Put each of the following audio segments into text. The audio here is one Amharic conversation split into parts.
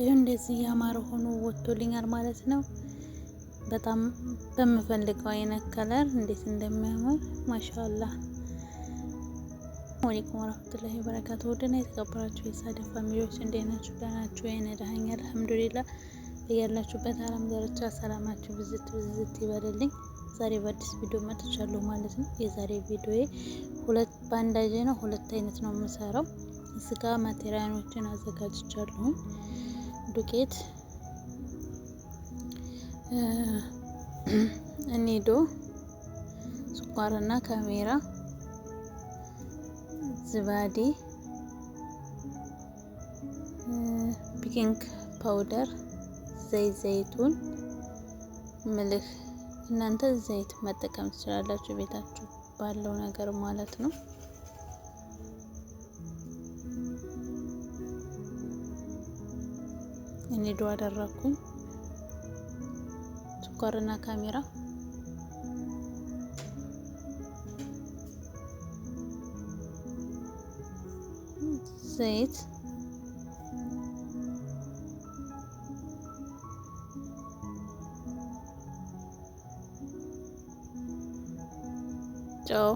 ይህ እንደዚህ ያማረ ሆኖ ወጥቶልኛል ማለት ነው። በጣም በምፈልገው አይነት ከለር እንዴት እንደሚያምር ማሻአላህ። ወአለይኩም ወራህመቱላሂ ወበረካቱ። ወደና የተከበራችሁ የሳዲ ፋሚሊዎች እንዴት ናችሁ? ደህና ናችሁ? የኔ ደህኛ አልሐምዱሊላህ። ያላችሁበት ዓለም ዳርቻ ሰላማችሁ ብዝት ብዝት ይበልልኝ። ዛሬ በአዲስ ቪዲዮ መጥቻለሁ ማለት ነው። የዛሬ ቪዲዮዬ ሁለት ባንዳጅ ነው። ሁለት አይነት ነው የምሰራው። እዚህ ጋር ማቴሪያሎችን አዘጋጅቻለሁ። ዱቄት፣ ኒዶ፣ ስኳርና ካሜራ፣ ዝባዴ፣ ቤኪንግ ፓውደር፣ ዘይቱን፣ ምልህ። እናንተ ዘይት መጠቀም ትችላላችሁ ቤታችሁ ባለው ነገር ማለት ነው። ኒዶ አደረኩኝ። ስኳርና ካሜራ፣ ዘይት፣ ጨው፣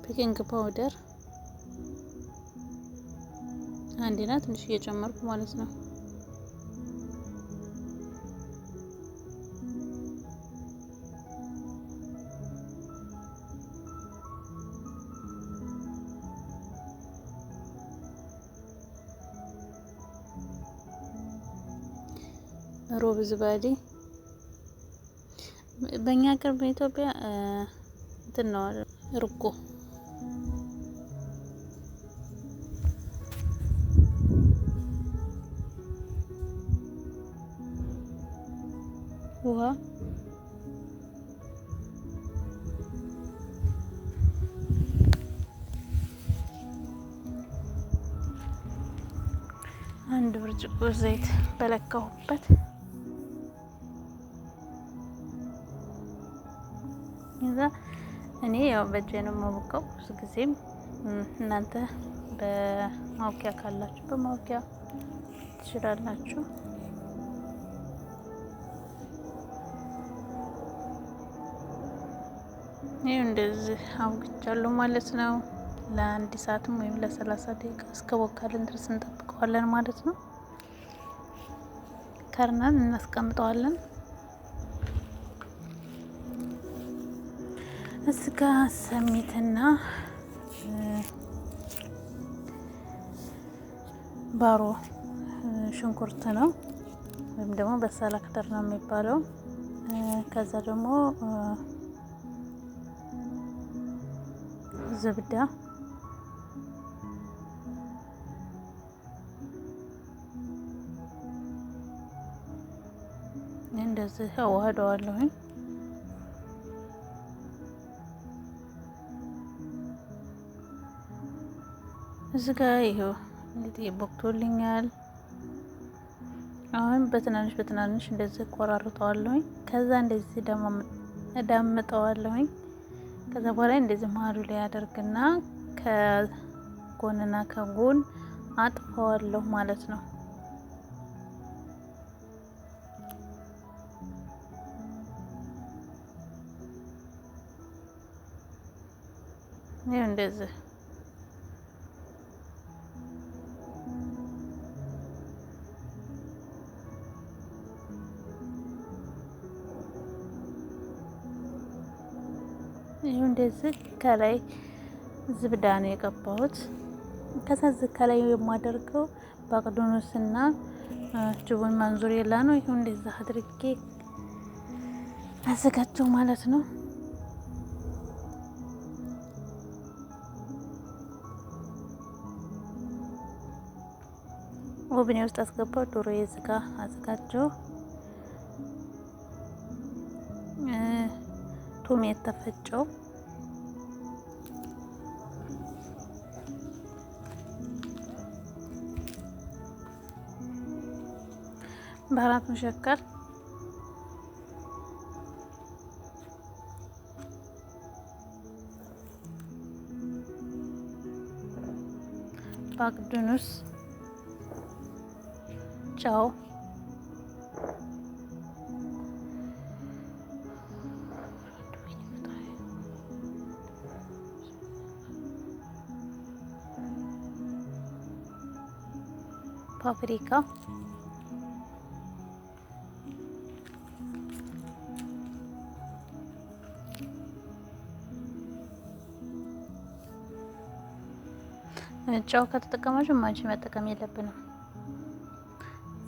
ቤኪንግ ፓውደር አንዴና ትንሽ እየጨመርኩ ማለት ነው። ሮብ ዝባዴ በእኛ ሀገር በኢትዮጵያ እንትን ነው እርጎ። ውሃ፣ አንድ ብርጭቆ ዘይት በለካሁበት። እዛ እኔ ያው በእጄ ነው የማወቀው። ብዙ ጊዜም እናንተ በማውቂያ ካላችሁ በማውቂያ ትችላላችሁ። ይሄ እንደዚህ አውግቻለሁ ማለት ነው። ለአንድ ሰዓትም ወይም ለ30 ደቂቃ እስከ ቦካልን ድረስ እንጠብቀዋለን ማለት ነው። ከርነን እናስቀምጠዋለን። እዚህ ጋ ሰሚትና ባሮ ሽንኩርት ነው ወይም ደግሞ በሰላክተር ነው የሚባለው። ከዛ ደግሞ ዝብዳ፣ እንደዚህ አዋህደዋለሁኝ። እዚህ ጋር ይሄው እንግዲህ ቦክቶልኛል። አሁን በትናንሽ እንደዚህ ቆራርጠዋለሁኝ። ከዛ እንደዚህ ደግሞ እዳምጠዋለሁኝ። ከዛ በኋላ እንደዚህ መሀሉ ላይ አደርግና ከጎንና ከጎን አጥፈዋለሁ ማለት ነው። ይሄው እንደዚህ ይሄው እንደዚህ ከላይ ዝብዳ ነው የቀባሁት። ከዛ ከላይ የማደርገው ባቅዶኖስና ጅቡን ማንዙሪላ ነው። ይሄው እንደዚህ አድርጌ አዘጋጀው ማለት ነው። ኦብኔ ውስጥ አስገባው። ዶሮ የዝጋ አዘጋጀው። ቱም የተፈጨው፣ ባህራት መሸከር፣ ባቅዱኑስ፣ ጨው፣ ፓፕሪካ፣ ጨው ከተጠቀማችሁ ማንቺ መጠቀም የለብንም።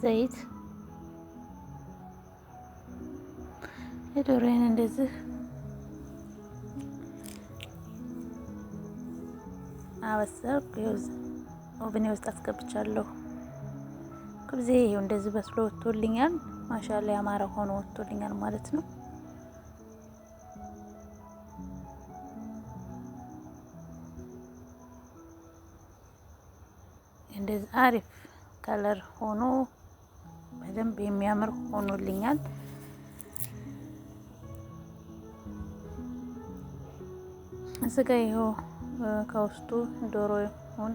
ዘይት፣ የዶሮዬን እንደዚህ አበሰርኩ። ኦቨኔ ውስጥ አስገብቻለሁ። ጊዜ ይሄው እንደዚህ በስሎ ወጥቶልኛል። ማሻአላ ያማረ ሆኖ ወጥቶልኛል ማለት ነው። እንደዚህ አሪፍ ከለር ሆኖ በደንብ የሚያምር ሆኖልኛል። እዚጋ ይኸው ከውስጡ ዶሮውን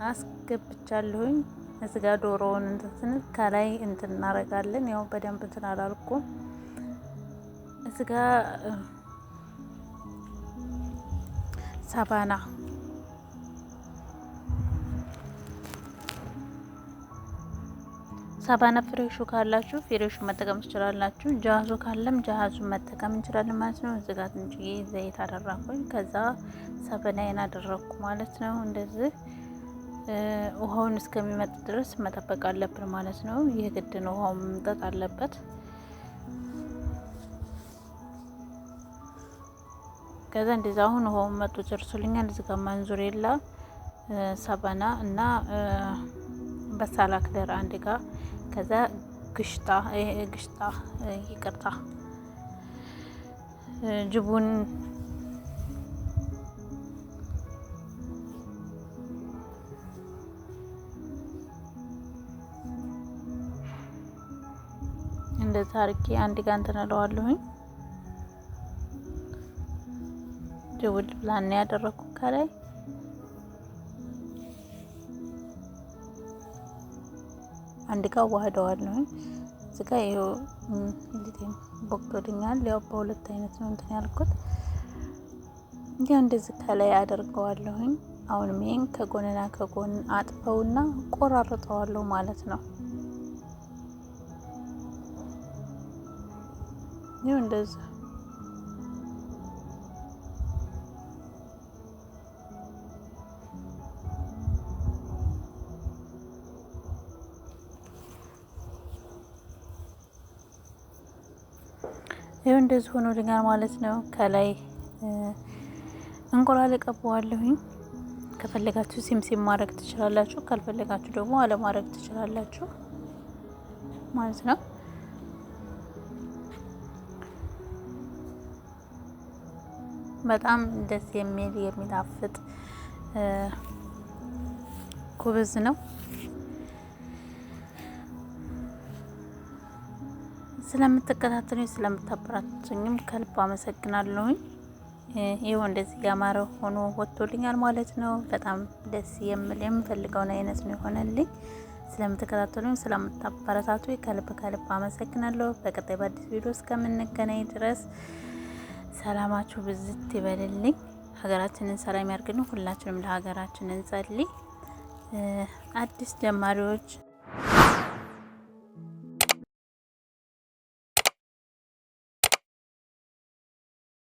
አስገብቻለሁኝ። እዚጋ ዶሮውን እንትን ከላይ እንትን እናደርጋለን። ያው በደንብ እንትን አላልኩም። እዚጋ ሳባና ፍሬሹ ካላችሁ ፍሬሹ መጠቀም ትችላላችሁ። ጃሃዙ ካለም ጃሃዙን መጠቀም እንችላለን ማለት ነው። እዚጋ ትንሽዬ ዘይት አደረኩኝ። ከዛ ሳባናዬን አደረኩ ማለት ነው። እንደዚህ ውሃውን እስከሚመጥ ድረስ መጠበቅ አለብን ማለት ነው። የግድ ነው፣ ውሃው መምጠጥ አለበት። ከዛ እንደዛ አሁን ውሃውን መጡ ጨርሶልኛል። እዚህ ጋር ማንዙሬላ፣ ሳባና እና በሳላ ክለር አንድ ጋር፣ ከዛ ግሽጣ ይቅርታ ጅቡን እንደዛ አርጌ አንድ ጋር እንትን እለዋለሁኝ። ጅቡል ብላን ያደረኩ ከላይ አንድ ጋር ዋህደዋለሁኝ። እዚህ ጋር ይሄው እንግዲህ ቦክቶልኛል። ያው በሁለት አይነት ነው እንትን ያልኩት። እንዲያው እንደዚህ ከላይ አደርገዋለሁኝ። አሁን ሜን ከጎንና ከጎን አጥፈውና ቆራርጠዋለሁ ማለት ነው። ይሄው እንደዚህ ይሄው እንደዚህ ሆኖልኛል ማለት ነው። ከላይ እንቁላል እቀባዋለሁኝ። ከፈለጋችሁ ሲምሲም ማድረግ ትችላላችሁ፣ ካልፈለጋችሁ ደግሞ አለማድረግ ትችላላችሁ ማለት ነው። በጣም ደስ የሚል የሚጣፍጥ ኩብዝ ነው። ስለምትከታተሉኝ ስለምታበረታቱኝም ከልብ አመሰግናለሁኝ። ይሄው እንደዚህ ያማረ ሆኖ ወጥቶልኛል ማለት ነው። በጣም ደስ የሚል የምፈልገውን አይነት ነው የሆነልኝ። ስለምትከታተሉኝ ስለምታበረታቱኝ ከልብ አመሰግናለሁ። በቀጣይ በአዲስ ቪዲዮ እስከምንገናኝ ድረስ ሰላማችሁ ብዝት ይበልልኝ። ሀገራችንን ሰላም ያርግልን። ሁላችንም ለሀገራችን እንጸልይ። አዲስ ጀማሪዎች